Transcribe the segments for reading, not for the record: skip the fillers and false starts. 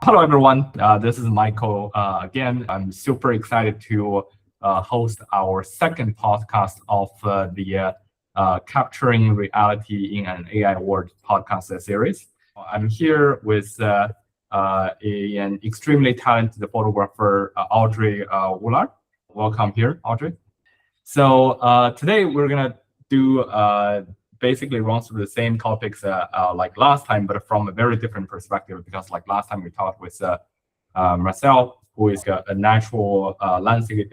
Hello, everyone. This is Michael. Again, I'm super excited to host our second podcast of the Capturing Reality in an AI World podcast series. I'm here with an extremely talented photographer, Audrey Woulard. Welcome here, Audrey. So today we're going to do basically run through the same topics like last time, but from a very different perspective, because like last time we talked with Marcel, who is a natural landscape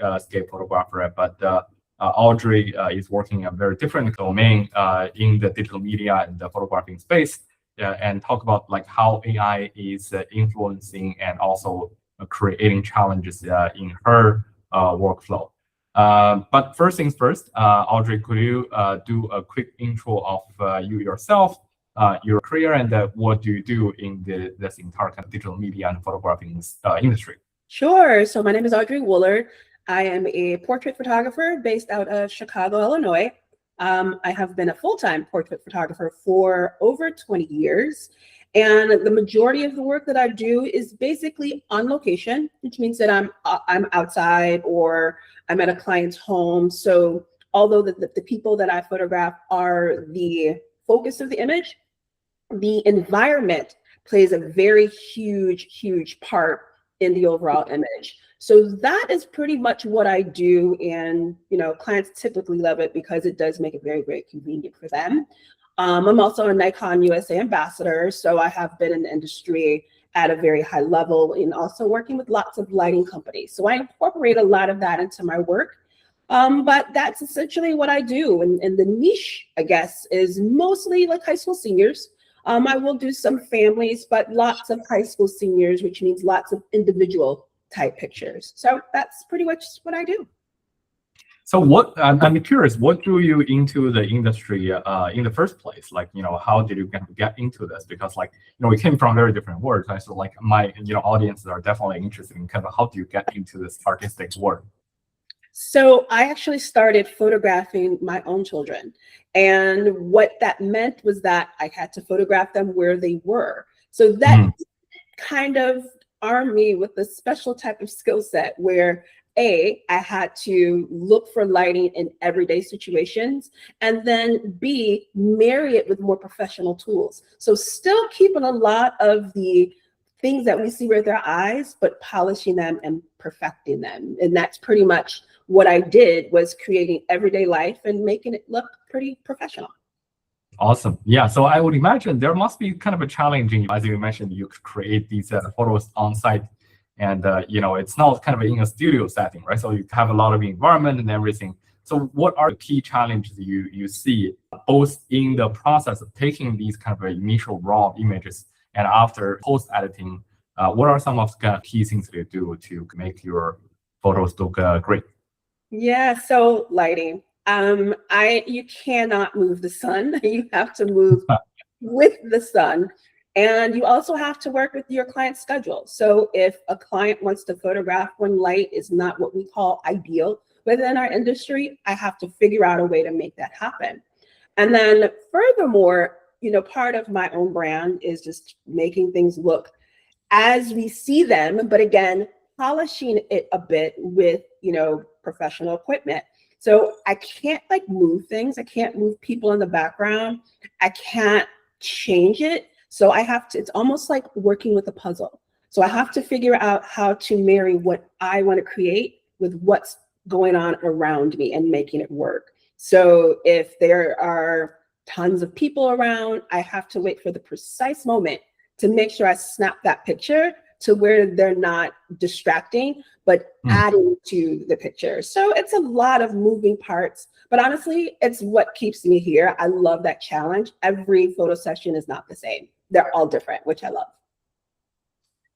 photographer, but Audrey is working in a very different domain in the digital media and the photographing space, and talk about like how AI is influencing and also creating challenges in her workflow. But first things first, Audrey, could you do a quick intro of you yourself, your career, and what do you do in this entire kind of digital media and photographing industry? Sure. So my name is Audrey Woulard. I am a portrait photographer based out of Chicago, Illinois. I have been a full-time portrait photographer for over 20 years. And the majority of the work that I do is basically on location, which means that I'm outside or I'm at a client's home. So although the people that I photograph are the focus of the image, the environment plays a very huge part in the overall image. So that is pretty much what I do. And, clients typically love it because it does make it very, very convenient for them. I'm also a Nikon USA ambassador, so I have been in the industry at a very high level and also working with lots of lighting companies. So I incorporate a lot of that into my work, but that's essentially what I do. And the niche, I guess, is mostly like high school seniors. I will do some families, but lots of high school seniors, which means lots of individual type pictures. So that's pretty much what I do. So I'm curious, what drew you into the industry in the first place? Like, how did you get into this? Because like, we came from very different worlds. Right? So like my, audiences are definitely interested in kind of how do you get into this artistic work? So I actually started photographing my own children. And what that meant was that I had to photograph them where they were. So that kind of armed me with a special type of skill set where I had to look for lighting in everyday situations, and then B, marry it with more professional tools. So still keeping a lot of the things that we see with our eyes, but polishing them and perfecting them. And that's pretty much what I did, was creating everyday life and making it look pretty professional. Awesome. Yeah. So I would imagine there must be kind of a challenging, as you mentioned, you create these photos on site. And, it's not kind of in a studio setting, right? So you have a lot of environment and everything. So what are the key challenges you see both in the process of taking these kind of initial raw images and after post-editing? What are some of the key things that you do to make your photos look great? Yeah, so lighting. You cannot move the sun. You have to move with the sun. And you also have to work with your client's schedule. So if a client wants to photograph when light is not what we call ideal within our industry, I have to figure out a way to make that happen. And then furthermore, part of my own brand is just making things look as we see them, but again, polishing it a bit with, professional equipment. So I can't like move things. I can't move people in the background. I can't change it. So I have to, it's almost like working with a puzzle. So I have to figure out how to marry what I want to create with what's going on around me and making it work. So if there are tons of people around, I have to wait for the precise moment to make sure I snap that picture to where they're not distracting, but adding to the picture. So it's a lot of moving parts, but honestly, it's what keeps me here. I love that challenge. Every photo session is not the same. They're all different, which I love.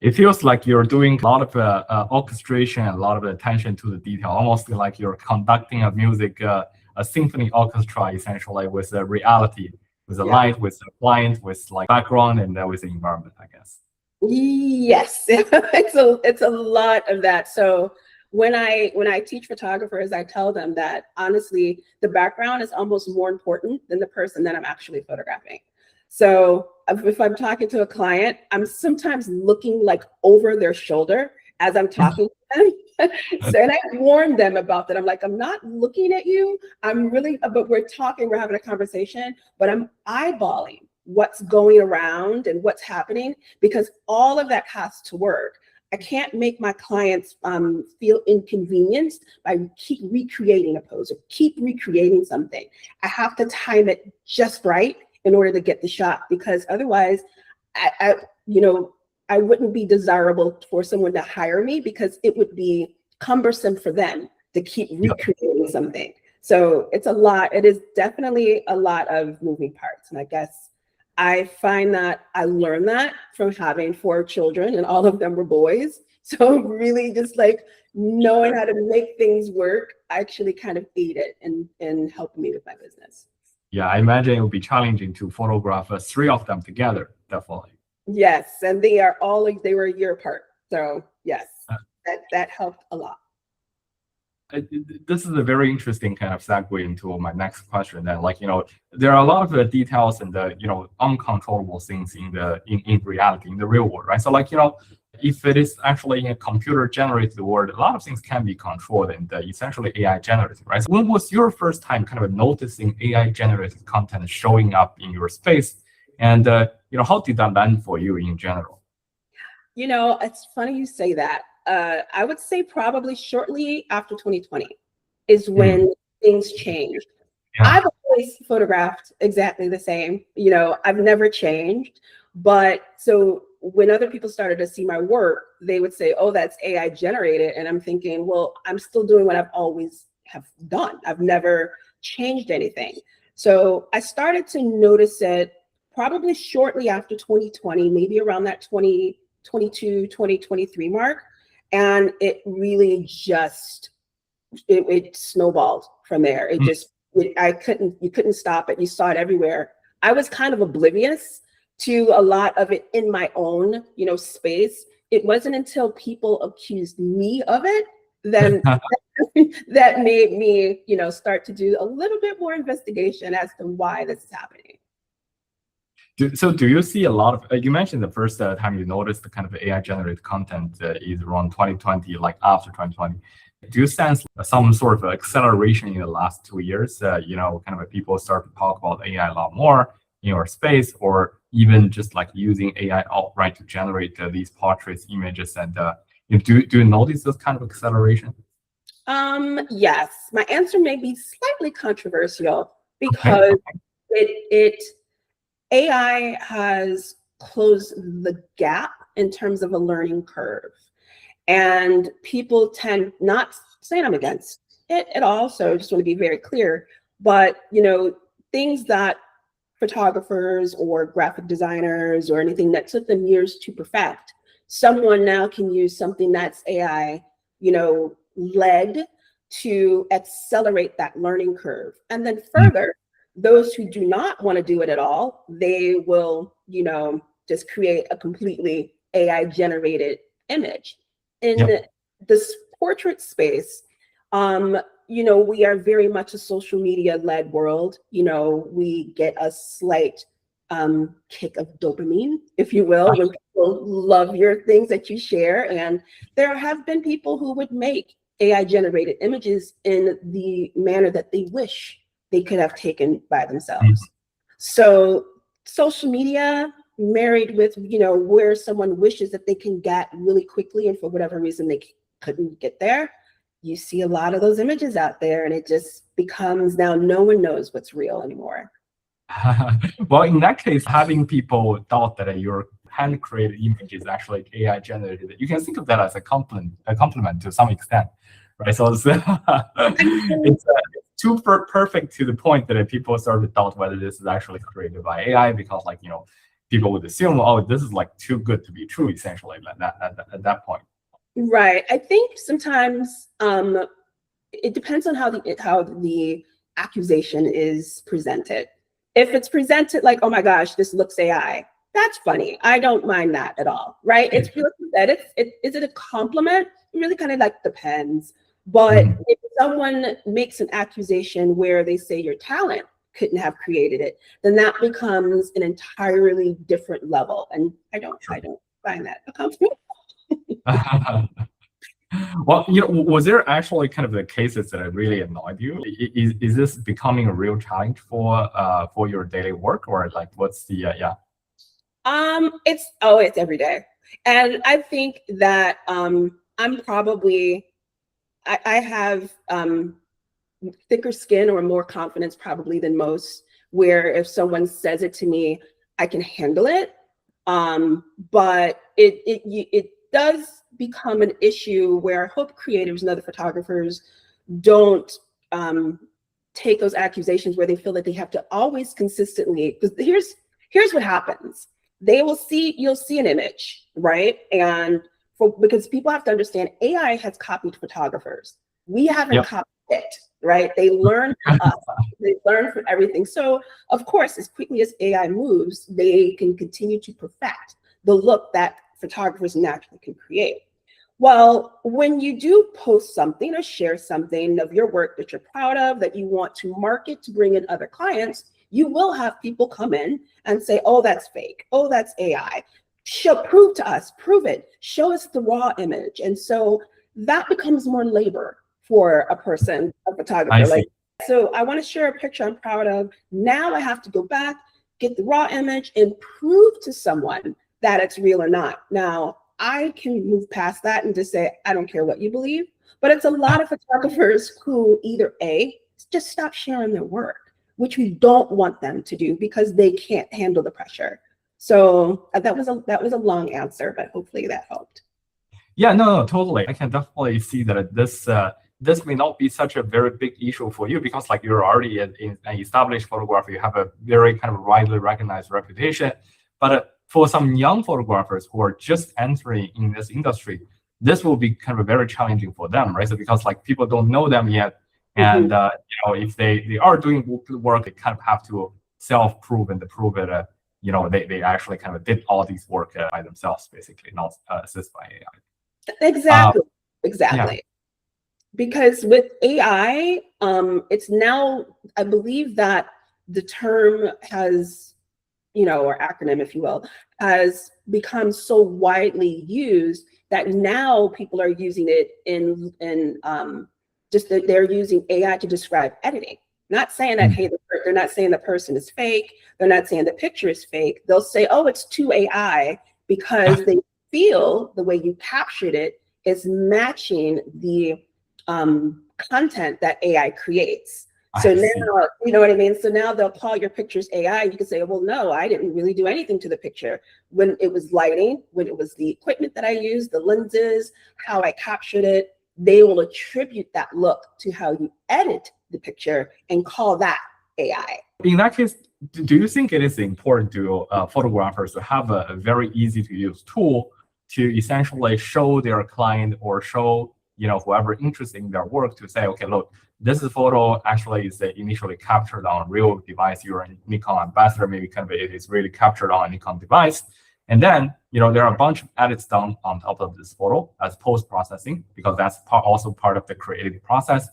It feels like you're doing a lot of orchestration, a lot of attention to the detail, almost like you're conducting a music, a symphony orchestra, essentially, with a reality, with a light, with a client, with like background, and with the environment, I guess. Yes, it's a lot of that. So when I teach photographers, I tell them that honestly, the background is almost more important than the person that I'm actually photographing. So if I'm talking to a client, I'm sometimes looking like over their shoulder as I'm talking to them. So, and I warn them about that. I'm like, I'm not looking at you. But we're talking, we're having a conversation, but I'm eyeballing what's going around and what's happening, because all of that has to work. I can't make my clients feel inconvenienced by keep recreating a pose or keep recreating something. I have to time it just right in order to get the shot, because otherwise, I wouldn't be desirable for someone to hire me, because it would be cumbersome for them to keep recreating something. So it's a lot. It is definitely a lot of moving parts. And I guess I find that I learned that from having 4 children, and all of them were boys. So really just like knowing how to make things work actually kind of aided in helping me with my business. Yeah, I imagine it would be challenging to photograph 3 of them together, definitely. Yes, and they were a year apart. So yes, that helped a lot. This is a very interesting kind of segue into my next question. That, like, there are a lot of the details and the uncontrollable things in reality, in the real world, right? So, like, if it is actually in a computer generated world, a lot of things can be controlled and essentially AI generated, right? So when was your first time kind of noticing AI generated content showing up in your space, and how did that land for you in general? It's funny you say that. I would say probably shortly after 2020 is when things changed. Yeah. I've always photographed exactly the same. I've never changed. But so when other people started to see my work, they would say, oh, that's AI generated. And I'm thinking, well, I'm still doing what I've always have done. I've never changed anything. So I started to notice it probably shortly after 2020, maybe around that 2022, 2023 mark. And it really just, it snowballed from there. It just, you couldn't stop it. You saw it everywhere. I was kind of oblivious to a lot of it in my own, space. It wasn't until people accused me of it then that made me, start to do a little bit more investigation as to why this is happening. So do you see a lot of, you mentioned the first time you noticed the kind of AI generated content is around 2020, like after 2020. Do you sense some sort of acceleration in the last 2 years? Kind of people start to talk about AI a lot more in your space, or even just like using AI outright to generate these portraits, images, and do you notice this kind of acceleration? Yes, my answer may be slightly controversial, because AI has closed the gap in terms of a learning curve. And people tend, not saying I'm against it at all, so I just want to be very clear, but things that photographers or graphic designers or anything that took them years to perfect, someone now can use something that's AI, led to accelerate that learning curve. And then further, those who do not want to do it at all, they will, just create a completely AI generated image. In this portrait space, we are very much a social media led world. We get a slight kick of dopamine, if you will, when people love your things that you share. And there have been people who would make AI generated images in the manner that they wish they could have taken by themselves. So social media married with, where someone wishes that they can get really quickly, and for whatever reason they couldn't get there, you see a lot of those images out there, and it just becomes now no one knows what's real anymore. Well, in that case, having people doubt that your hand-created image is actually AI generated, you can think of that as a compliment to some extent, right? So it's too perfect to the point that people start to doubt whether this is actually created by AI, because people would assume, oh, this is like too good to be true, essentially, at that point. Right. I think sometimes it depends on how the accusation is presented. If it's presented like, oh my gosh, this looks AI, that's funny. I don't mind that at all, right? It's really that is it a compliment? It really kind of like depends. But if someone makes an accusation where they say your talent couldn't have created it, then that becomes an entirely different level. And I don't find that comfortable. Well, was there actually kind of the cases that really annoyed you? Is this becoming a real challenge for your daily work, or like what's the yeah? It's every day. And I think that I'm probably I have thicker skin or more confidence probably than most, where if someone says it to me, I can handle it. But it does become an issue where I hope creatives and other photographers don't take those accusations where they feel that they have to always consistently, because here's what happens. You'll see an image, right? And because people have to understand, AI has copied photographers. We haven't copied it, right? They learn from us. They learn from everything. So of course, as quickly as AI moves, they can continue to perfect the look that photographers naturally can create. Well, when you do post something or share something of your work that you're proud of, that you want to market to bring in other clients, you will have people come in and say, oh, that's fake. Oh, that's AI. Prove to us, prove it. Show us the raw image. And so that becomes more labor for a person, a photographer. So I want to share a picture I'm proud of. Now I have to go back, get the raw image and prove to someone that it's real or not. Now, I can move past that and just say, I don't care what you believe, but it's a lot of photographers who either A, just stop sharing their work, which we don't want them to do because they can't handle the pressure. So that was a long answer, but hopefully that helped. Yeah, no, totally. I can definitely see that this may not be such a very big issue for you because like you're already an established photographer, you have a very kind of widely recognized reputation. But for some young photographers who are just entering in this industry, this will be kind of very challenging for them, right? So because like people don't know them yet, and if they are doing work, they kind of have to self-prove and to prove it. They actually kind of did all these work by themselves, basically, not assisted by AI. Exactly. Yeah. Because with AI, it's now, I believe that the term has, or acronym, if you will, has become so widely used that now people are using it in just that they're using AI to describe editing. Not saying that, hey, they're not saying the person is fake. They're not saying the picture is fake. They'll say, oh, it's too AI because they feel the way you captured it is matching the content that AI creates. So now, you know what I mean? So now they'll call your pictures AI. You can say, well, no, I didn't really do anything to the picture. When it was lighting, when it was the equipment that I used, the lenses, how I captured it, they will attribute that look to how you edit the picture and call that AI. In that case, do you think it is important to photographers to have a very easy to use tool to essentially show their client or show whoever interested in their work to say, okay, look, this photo actually is initially captured on a real device. You're a Nikon ambassador, maybe kind of it is really captured on a Nikon device. And then, there are a bunch of edits done on top of this photo as post-processing, because that's also part of the creative process.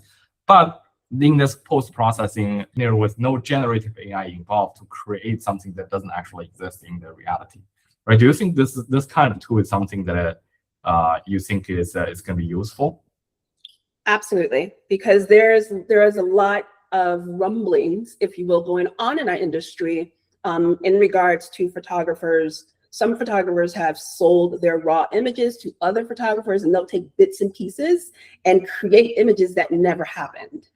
But in this post-processing, there was no generative AI involved to create something that doesn't actually exist in the reality. Right? Do you think this kind of tool is something that you think is going to be useful? Absolutely, because there is a lot of rumblings, if you will, going on in our industry in regards to photographers. Some photographers have sold their raw images to other photographers, and they'll take bits and pieces and create images that never happened.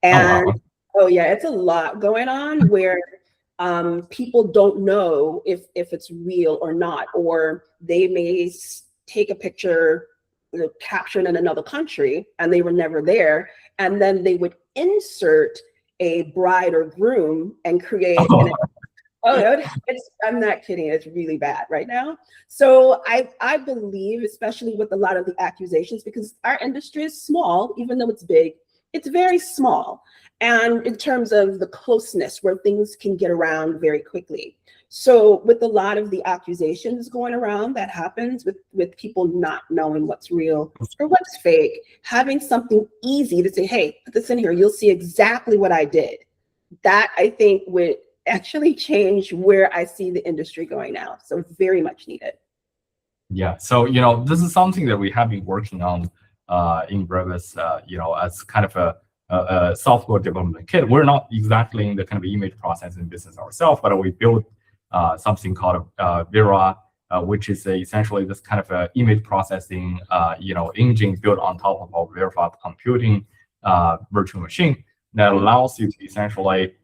And oh yeah, it's a lot going on where people don't know if it's real or not, or they may take a picture captured in another country and they were never there, and then they would insert a bride or groom and create I'm not kidding, it's really bad right now. So I believe, especially with a lot of the accusations, because our industry is small, even though it's big, it's very small. And in terms of the closeness where things can get around very quickly. So with a lot of the accusations going around that happens with people not knowing what's real or what's fake, having something easy to say, hey, put this in here, you'll see exactly what I did. that I think would actually change where I see the industry going now. So very much needed. Yeah. So, this is something that we have been working on in Brevis, as kind of a software development kit. We're not exactly in the kind of image processing business ourselves, but we built something called Vera, which is essentially this kind of image processing, engine built on top of our verified computing virtual machine that allows you to essentially,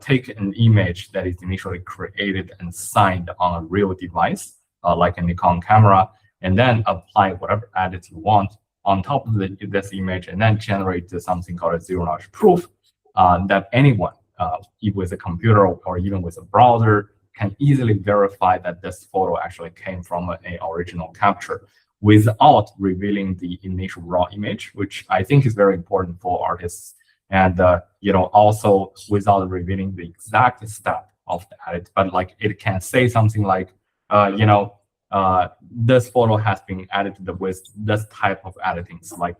take an image that is initially created and signed on a real device, like a Nikon camera, and then apply whatever edits you want on top of this image, and then generate something called a zero-knowledge proof that anyone, with a computer or even with a browser, can easily verify that this photo actually came from an original capture without revealing the initial raw image, which I think is very important for artists. And also without revealing the exact step of the edit, but like it can say something like, this photo has been edited with this type of editing. So like,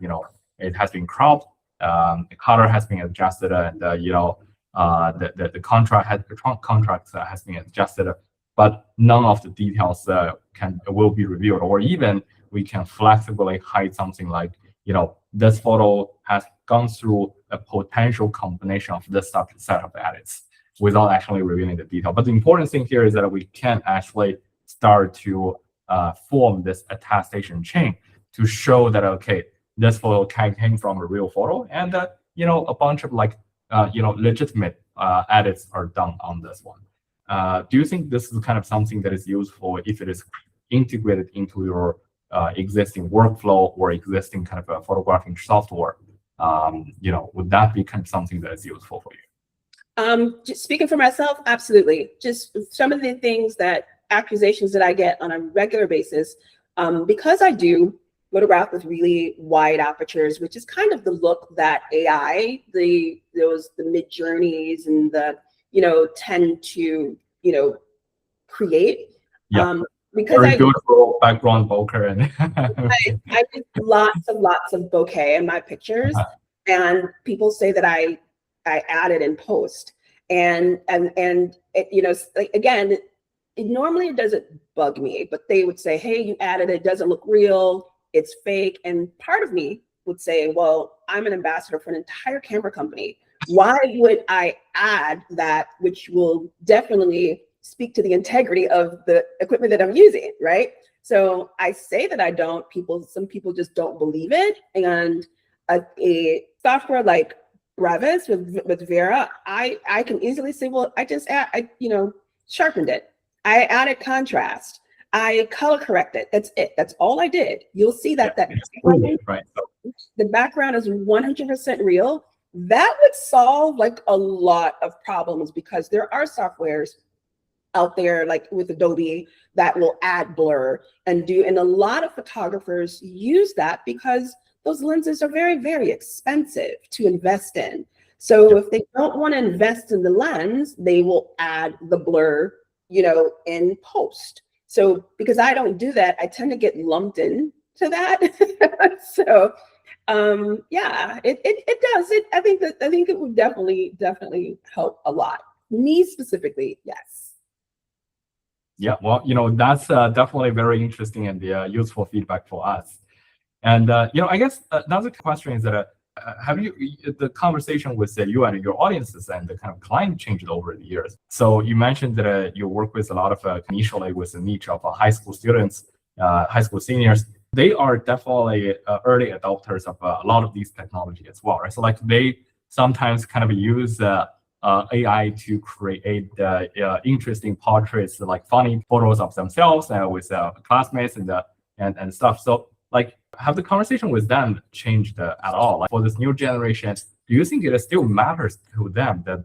it has been cropped, the color has been adjusted, and the contract has been adjusted, but none of the details will be revealed, or even we can flexibly hide something like, this photo has gone through a potential combination of this set of edits without actually revealing the detail. But the important thing here is that we can actually start to form this attestation chain to show that, okay, this photo came from a real photo, and a bunch of legitimate edits are done on this one. Do you think this is kind of something that is useful if it is integrated into your existing workflow or existing kind of a photographing software? Would that be kind of something that is useful for you? Just speaking for myself, absolutely. Just some of the accusations that I get on a regular basis, because I do photograph with really wide apertures, which is kind of the look that AI, the mid-journeys and tend to, create. Yeah. Because very beautiful background bokeh, and I did lots of bokeh in my pictures, and people say that I added in post, and it, again, normally it doesn't bug me, but they would say, hey, you added it, doesn't look real, it's fake. And part of me would say, well, I'm an ambassador for an entire camera company. Why would I add that, which will definitely speak to the integrity of the equipment that I'm using, right? So I say that I don't. Some people just don't believe it. And a software like Brevis with Vera, I can easily say, well, I just sharpened it. I added contrast. I color corrected. That's it. That's all I did. You'll see that right. The background is 100% real. That would solve like a lot of problems, because there are softwares out there like with Adobe that will add blur and a lot of photographers use that because those lenses are very, very expensive to invest in. So if they don't want to invest in the lens, they will add the blur, in post. So because I don't do that, I tend to get lumped into that. So it does. I think it would definitely help a lot. Me specifically, yes. Yeah, well, that's definitely very interesting and useful feedback for us. And I guess another question is that have the conversation with you and your audiences and the kind of client changed over the years? So you mentioned that you work with a lot of initially with the niche of high school students, high school seniors. They are definitely early adopters of a lot of these technology as well, right? So like they sometimes kind of use AI to create interesting portraits, like funny photos of themselves with classmates and stuff. So like, have the conversation with them changed at all? Like for this new generation, do you think it still matters to them that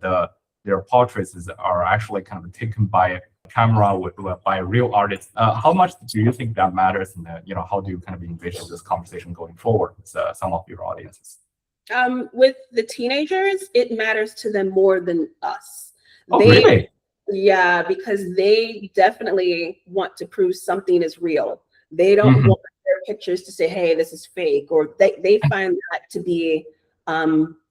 their portraits are actually kind of taken by a camera by a real artist? How much do you think that matters? And how do you kind of envision this conversation going forward with some of your audiences? With the teenagers, it matters to them more than us. Oh, really? Yeah, because they definitely want to prove something is real. They don't want their pictures to say, hey, this is fake, or they find that to be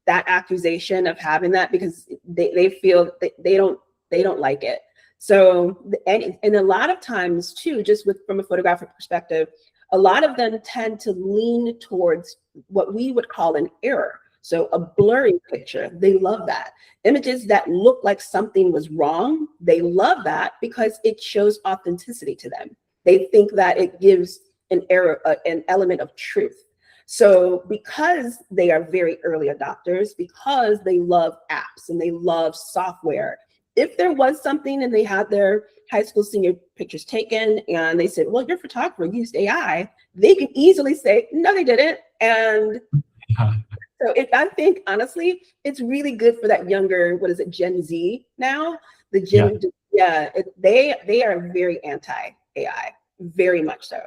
that accusation of having that because they feel they don't like it. So, and a lot of times too, just from a photographic perspective, a lot of them tend to lean towards what we would call an error. So a blurry picture, they love that. Images that look like something was wrong, they love that because it shows authenticity to them. They think that it gives an error, an element of truth. So because they are very early adopters, because they love apps and they love software, if there was something and they had their high school senior pictures taken and they said, well, your photographer used AI, they can easily say, no, they didn't. And so I think, honestly, it's really good for that younger, what is it, Gen Z now? The Gen, they are very anti-AI, very much so.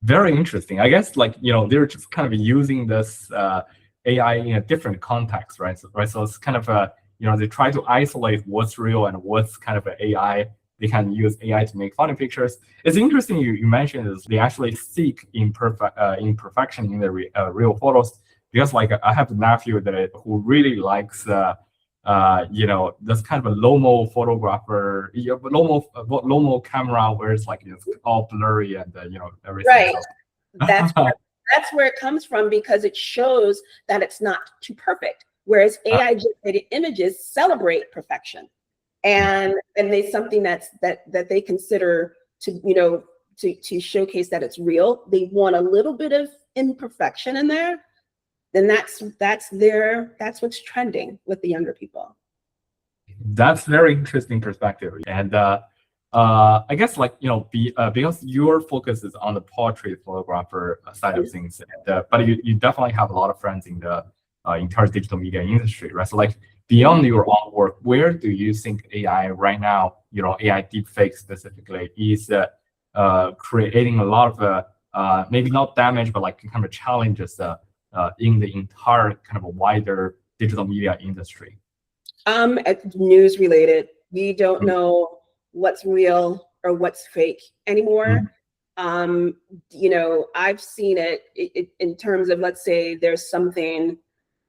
Very interesting. I guess, like, they're just kind of using this AI in a different context, right? So it's kind of they try to isolate what's real and what's kind of AI. They can use AI to make funny pictures. It's interesting you mentioned is they actually seek imperfection in the real photos, because like I have a nephew who really likes this kind of a low-mo photographer, low-mo camera where it's like it's all blurry and everything. Right. That's where it comes from, because it shows that it's not too perfect. Whereas AI generated images celebrate perfection, and they something that they consider to showcase that it's real. They want a little bit of imperfection in there. Then that's what's trending with the younger people. That's very interesting perspective. And I guess, like, because your focus is on the portrait photographer side of things, but you definitely have a lot of friends in the entire digital media industry, right? So, like, beyond your own work, where do you think AI right now, AI deepfake specifically, is creating a lot of maybe not damage, but like kind of challenges in the entire kind of a wider digital media industry? News related. We don't know what's real or what's fake anymore. I've seen it in terms of, let's say there's something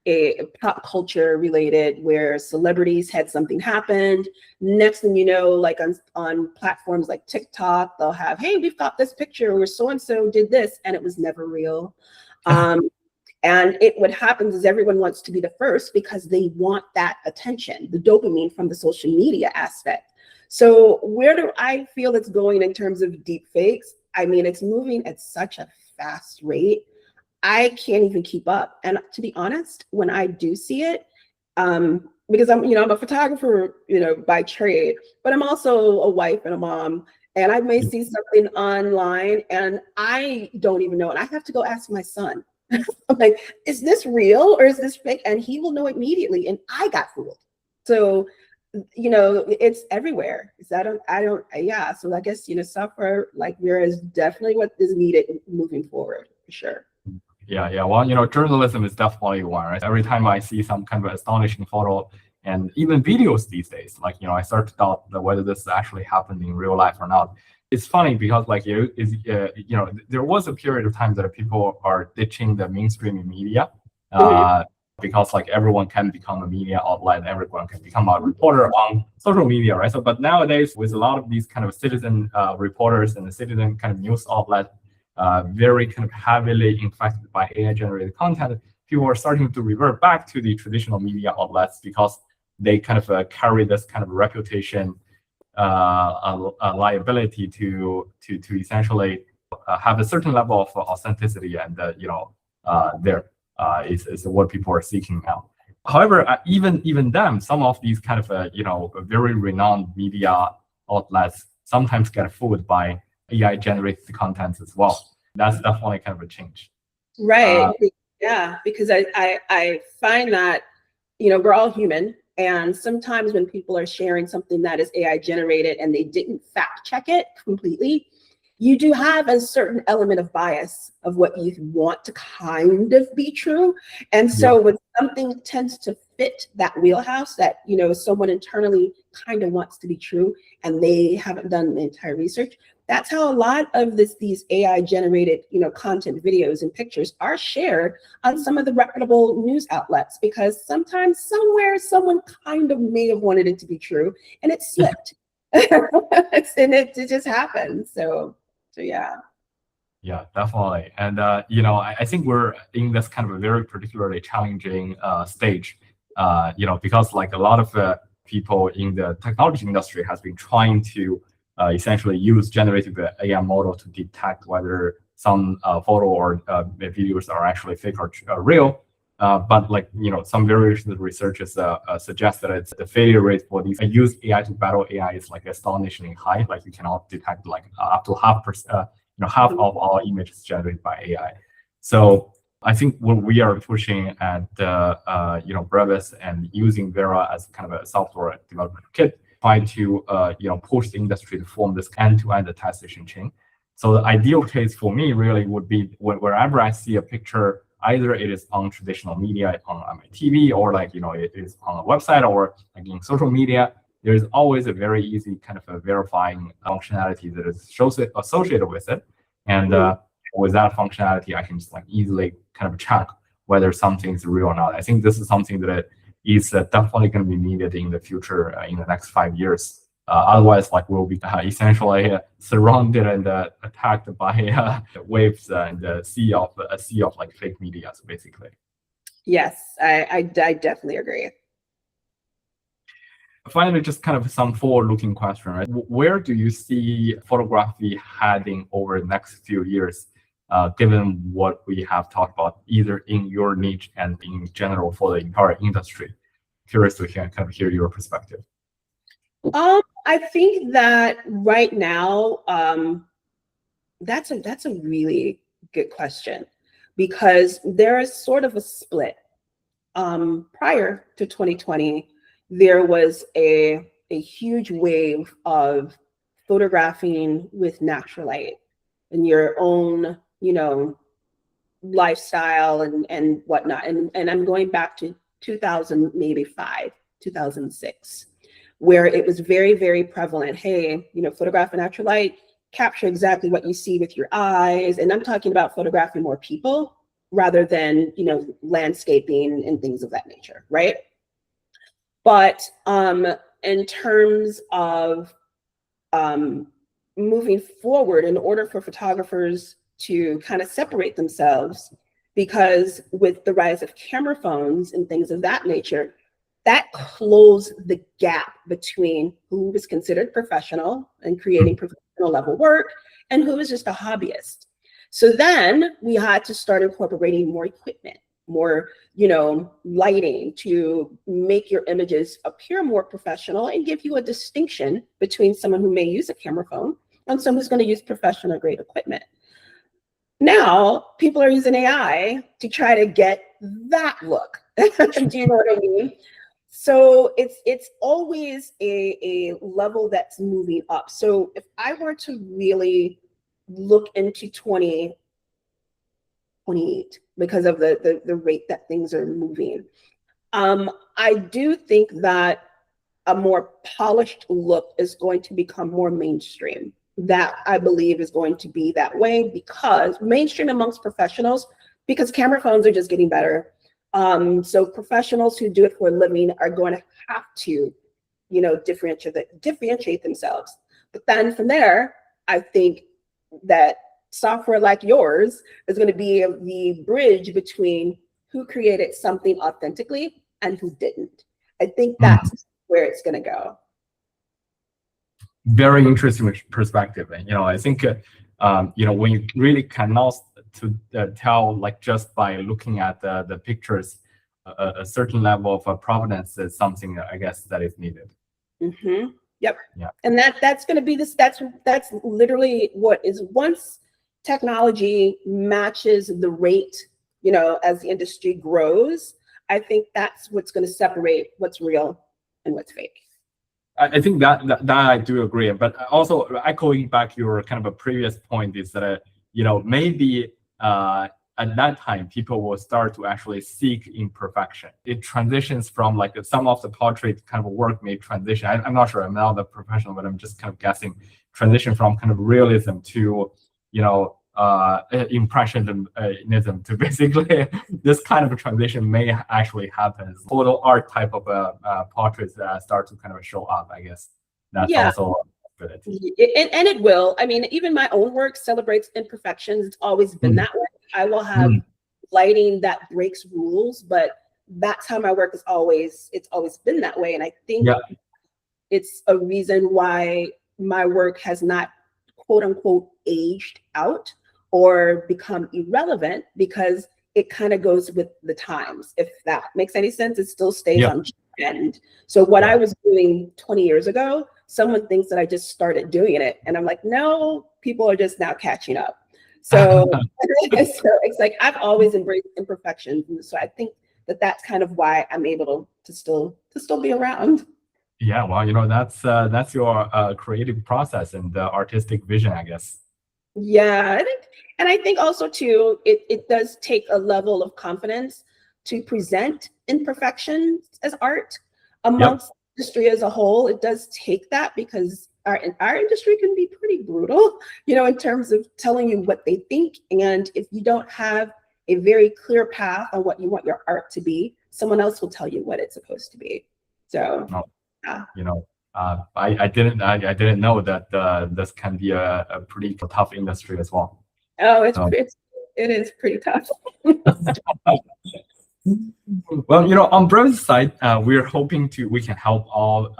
a pop culture related where celebrities had something happened. Next thing you know, like on platforms like TikTok, they'll have, hey, we've got this picture where so-and-so did this, and it was never real. And what happens is everyone wants to be the first because they want that attention, the dopamine from the social media aspect. So where do I feel it's going in terms of deep fakes? I mean, it's moving at such a fast rate. I can't even keep up. And to be honest, when I do see it, because I'm a photographer, by trade, but I'm also a wife and a mom. And I may see something online and I don't even know. And I have to go ask my son. I'm like, is this real or is this fake? And he will know immediately. And I got fooled. So, it's everywhere. So So I guess, software like Vera is definitely what is needed moving forward, for sure. Yeah. Well, journalism is definitely one, right? Every time I see some kind of astonishing photo and even videos these days, like, I start to doubt whether this actually happened in real life or not. It's funny because, like, there was a period of time that people are ditching the mainstream media because, like, everyone can become a media outlet, everyone can become a reporter on social media, right? So, but nowadays, with a lot of these kind of citizen reporters and the citizen kind of news outlet, very kind of heavily infected by AI-generated content, people are starting to revert back to the traditional media outlets because they kind of carry this kind of reputation, a liability to essentially have a certain level of authenticity, and there is what people are seeking now. However, even them, some of these kind of very renowned media outlets sometimes get fooled by AI-generated content as well. That's definitely kind of a change. Right. Because I find that, we're all human. And sometimes when people are sharing something that is AI generated and they didn't fact check it completely, you do have a certain element of bias of what you want to kind of be true. And so when something tends to fit that wheelhouse that, you know, someone internally kind of wants to be true and they haven't done the entire research, that's how a lot of these AI generated, you know, content, videos and pictures are shared on some of the reputable news outlets, because sometimes somewhere someone kind of may have wanted it to be true and it slipped. And it just happens. So yeah. Yeah, definitely. And, you know, I think we're in this kind of a very particularly challenging stage, you know, because like a lot of people in the technology industry has been trying to essentially use generative AI model to detect whether some photo or videos are actually fake or real. But like, you know, some various researchers suggest that the failure rate for these use AI to battle AI is like astonishingly high. Like you cannot detect like up to half of all images generated by AI. So I think what we are pushing at you know, Brevis and using Vera as kind of a software development kit, try to you know, push the industry to form this end-to-end attestation chain. So the ideal case for me really would be wherever I see a picture, either it is on traditional media, on my TV, or like, you know, it is on a website or like in social media, there's always a very easy kind of a verifying functionality that is associated with it. And with that functionality, I can just like easily kind of check whether something is real or not. I think this is something that is definitely going to be needed in the future, in the next 5 years. Otherwise, like we'll be essentially surrounded and attacked by waves and a sea of like fake media, so basically. Yes, I definitely agree. Finally, just kind of some forward-looking question, right? Where do you see photography heading over the next few years, given what we have talked about, either in your niche and in general for the entire industry? Curious to kind of hear your perspective. I think that right now, that's a really good question, because there is sort of a split. Prior to 2020, there was a huge wave of photographing with natural light and your own, you know, lifestyle and whatnot. And I'm going back to 2005, 2006, where it was very, very prevalent. Hey, you know, photograph in natural light, capture exactly what you see with your eyes. And I'm talking about photographing more people rather than, you know, landscaping and things of that nature, right? But in terms of moving forward, in order for photographers to kind of separate themselves, because with the rise of camera phones and things of that nature, that closed the gap between who was considered professional and creating professional level work and who was just a hobbyist. So then we had to start incorporating more equipment, more, you know, lighting to make your images appear more professional and give you a distinction between someone who may use a camera phone and someone who's going to use professional grade equipment. Now people are using AI to try to get that look. Do you know what I mean? So it's always a level that's moving up. So if I were to really look into 2028, because of the rate that things are moving, I do think that a more polished look is going to become more mainstream. That I believe is going to be that way, because mainstream amongst professionals, because camera phones are just getting better. So professionals who do it for a living are going to have to, you know, differentiate themselves. But then from there, I think that software like yours is going to be the bridge between who created something authentically and who didn't. I think that's where it's going to go. Very interesting perspective. And, you know, I think, you know, when you really cannot to tell, like just by looking at the pictures, a certain level of provenance is something I guess that is needed. Mm-hmm. Yep. Yeah. And that's going to be this. That's literally what is, once technology matches the rate, you know, as the industry grows, I think that's what's going to separate what's real and what's fake. I think that I do agree, but also echoing back your kind of a previous point is that maybe at that time people will start to actually seek imperfection. It transitions from like some of the portrait kind of work may transition. I'm not sure. I'm not a professional, but I'm just kind of guessing. Transition from kind of realism to impressionism to basically this kind of a transition may actually happen. Photo art type of portraits start to kind of show up. I guess that's also a possibility. And it will. I mean, even my own work celebrates imperfections. It's always been that way. I will have lighting that breaks rules, but that's how my work is always. It's always been that way, and I think it's a reason why my work has not, quote unquote, aged out or become irrelevant, because it kind of goes with the times. If that makes any sense, it still stays on trend. So what I was doing 20 years ago, someone thinks that I just started doing it, and I'm like, no, people are just now catching up. So, so it's like I've always embraced imperfections, and so I think that that's kind of why I'm able to still be around. Yeah, well, that's your creative process and artistic vision, I guess. Yeah, I think also too, it does take a level of confidence to present imperfections as art amongst the industry as a whole. It does take that, because our industry can be pretty brutal, in terms of telling you what they think. And if you don't have a very clear path on what you want your art to be, someone else will tell you what it's supposed to be. So. I didn't know that this can be a pretty tough industry as well. Oh, it is pretty tough. Well, on Brevis side, we're hoping we can help all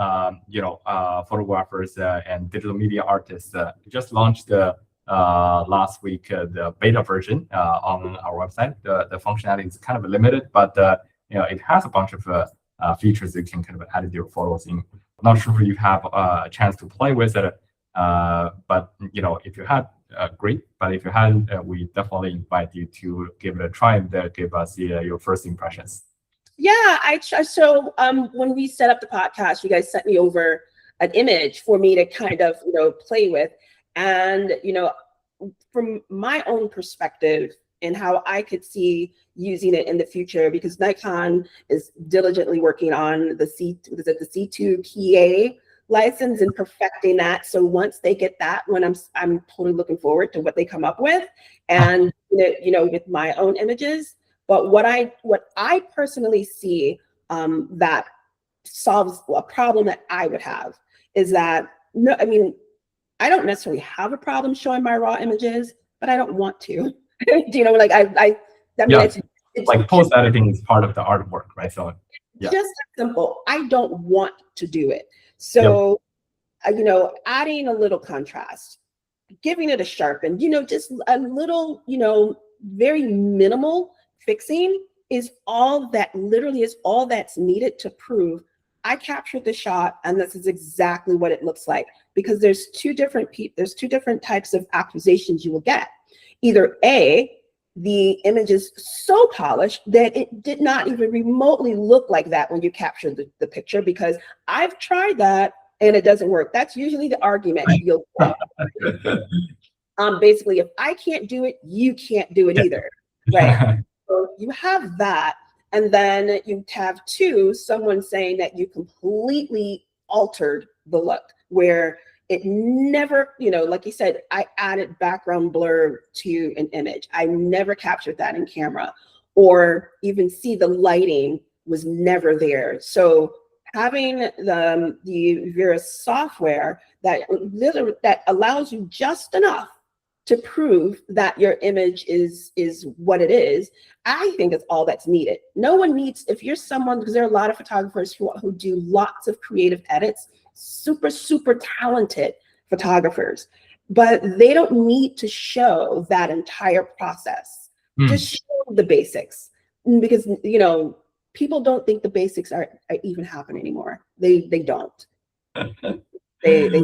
photographers and digital media artists. We just launched last week the beta version on our website. The functionality is kind of limited, but it has a bunch of features you can kind of edit your photos in. I'm not sure if you have a chance to play with it, but if you had, great. But if you hadn't, we definitely invite you to give it a try and give us your first impressions. Yeah, so when we set up the podcast, you guys sent me over an image for me to kind of play with, and from my own perspective and how I could see using it in the future, because Nikon is diligently working on the C2 KA license and perfecting that. So once they get that, I'm totally looking forward to what they come up with, and with my own images. But what I personally see that solves a problem that I would have is that I don't necessarily have a problem showing my raw images, but I don't want to. It's like post editing is part of the artwork, right? So just simple. I don't want to do it. So adding a little contrast, giving it a sharpen, just a little, very minimal fixing is literally all that's needed to prove I captured the shot and this is exactly what it looks like. Because there's two different types of accusations you will get. Either A, the image is so polished that it did not even remotely look like that when you captured the picture, because I've tried that and it doesn't work. That's usually the argument you'll get. Basically, if I can't do it, you can't do it either, right? So you have that, and then you have someone saying that you completely altered the look, where it never, like you said, I added background blur to an image. I never captured that in camera, or even see the lighting was never there. So having the Vera software that allows you just enough to prove that your image is what it is, I think is all that's needed. No one needs, if you're someone, because there are a lot of photographers who do lots of creative edits, super talented photographers, but they don't need to show that entire process. Just show the basics, because people don't think the basics are even happen anymore. They don't. they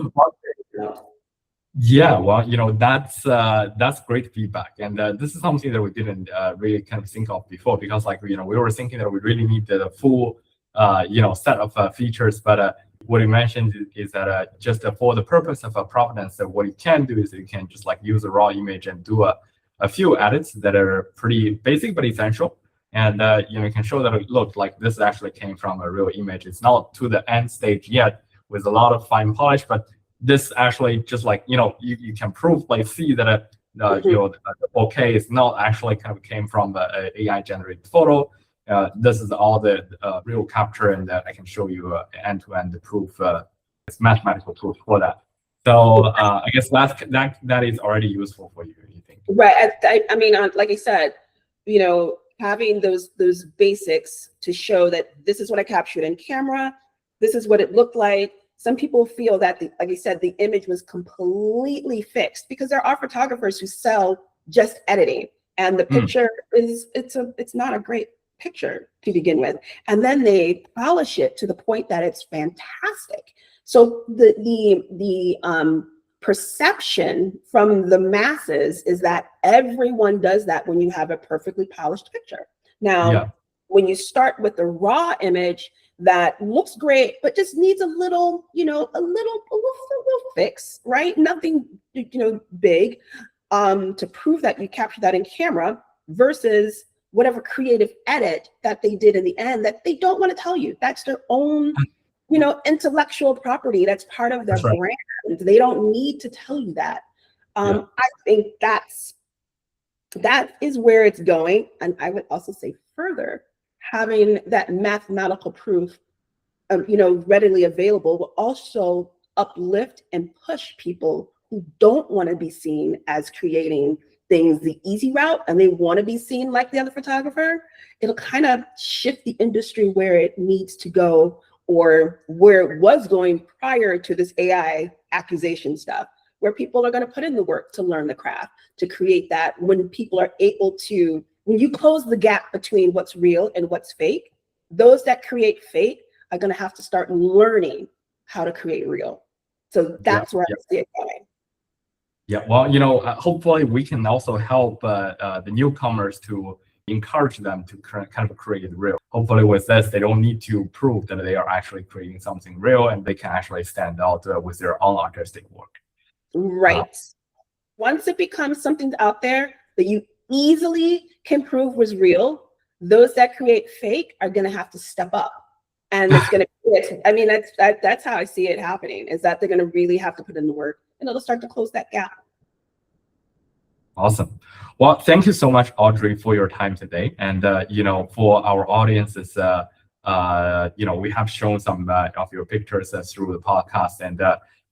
Yeah, well, that's great feedback, and this is something that we didn't really kind of think of before, because we were thinking that we really need the full set of features, but what you mentioned is that just for the purpose of a provenance, that what you can do is you can just like use a raw image and do a few edits that are pretty basic but essential. And you can show that it looked like this actually came from a real image. It's not to the end stage yet with a lot of fine polish, but this actually just like you can prove like see that the bokeh is not actually kind of came from the AI generated photo. This is all the real capture, and I can show you end-to-end proof. It's mathematical proof for that. So I guess that is already useful for you. You think? Right. I mean, like I said, having those basics to show that this is what I captured in camera, this is what it looked like. Some people feel that, like I said, the image was completely fixed, because there are photographers who sell just editing, and the picture it's not a great picture to begin with, and then they polish it to the point that it's fantastic. So the perception from the masses is that everyone does that when you have a perfectly polished picture. Now, when you start with the raw image that looks great, but just needs a little fix, right? Nothing, big, to prove that you captured that in camera, versus whatever creative edit that they did in the end that they don't want to tell you. That's their own, intellectual property. That's part of their brand. They don't need to tell you that. I think that is where it's going. And I would also say further, having that mathematical proof, readily available will also uplift and push people who don't want to be seen as creating things the easy route, and they want to be seen like the other photographer. It'll kind of shift the industry where it needs to go, or where it was going prior to this AI accusation stuff, where people are going to put in the work to learn the craft, to create that. When people are able to, when you close the gap between what's real and what's fake, those that create fake are going to have to start learning how to create real. So that's where I see it going. Yeah, well, hopefully we can also help the newcomers to encourage them to kind of create real. Hopefully with this, they don't need to prove that they are actually creating something real, and they can actually stand out with their own artistic work. Right. Once it becomes something out there that you easily can prove was real, those that create fake are going to have to step up. And it's going to, I mean, that's how I see it happening, is that they're going to really have to put in the work, and it'll start to close that gap. Awesome. Well, thank you so much, Audrey, for your time today. And, for our audiences, we have shown some of your pictures through the podcast, and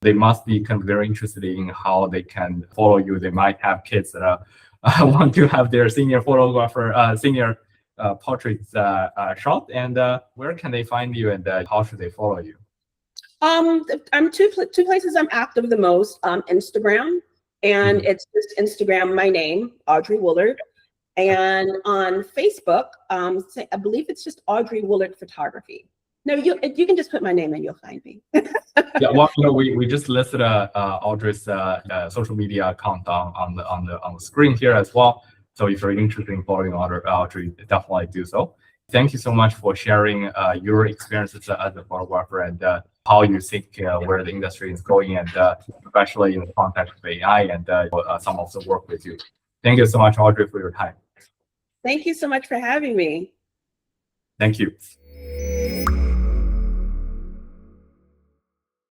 they must be kind of very interested in how they can follow you. They might have kids that want to have their senior photographer, senior portraits shot. And where can they find you, and how should they follow you? I'm two places I'm active the most. Instagram, and it's just Instagram, my name, Audrey Woulard. And on Facebook, I believe it's just Audrey Woulard Photography. No, you can just put my name and you'll find me. Yeah, well, we just listed Audrey's social media account on the screen here as well. So if you're interested in following Audrey, definitely do so. Thank you so much for sharing your experiences as a photographer, and how you think where the industry is going, and especially in the context of AI, and some of the work with you. Thank you so much, Audrey, for your time. Thank you so much for having me. Thank you.